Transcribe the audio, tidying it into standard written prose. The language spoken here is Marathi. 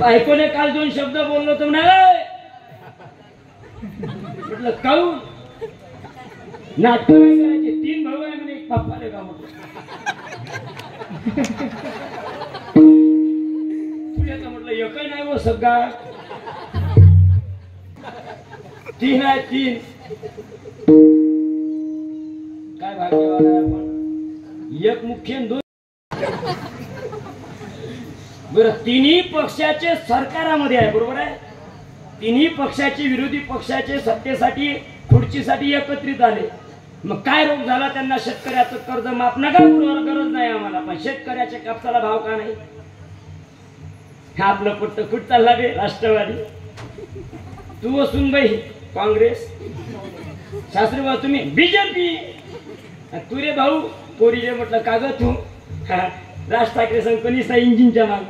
बायकोने काल 2 शब्द बोललो तर म्हणाले म्हटलं काऊ नाटक करायचे 3 भाऊ आहे म्हणे एक पप्पाले का म्हटलं तुझ्या म्हटलं एकही नाही वो सगळा 3 आहे 3 काय भाग्यवान आहे आपण एक मुख्य 2 बरं तिन्ही पक्षाचे सरकारामध्ये आहे बरोबर आहे तिन्ही पक्षाचे विरोधी पक्षाचे सत्तेसाठी खुर्चीसाठी एकत्रित आले मग काय रोग झाला त्यांना शेतकऱ्याचं कर्ज माफ नका करू गरज नाही आम्हाला पण शेतकऱ्याच्या कापसाला भाव का नाही आपलं पट्ट कुठ चालला रे राष्ट्रवादी तू असून बाई काँग्रेस शास्त्रीबा तुम्ही बीजेपी तू रे भाऊ पोरीले म्हटलं कागद तू राज ठाकरे संघ कोणीच नाही इंजिनच्या माग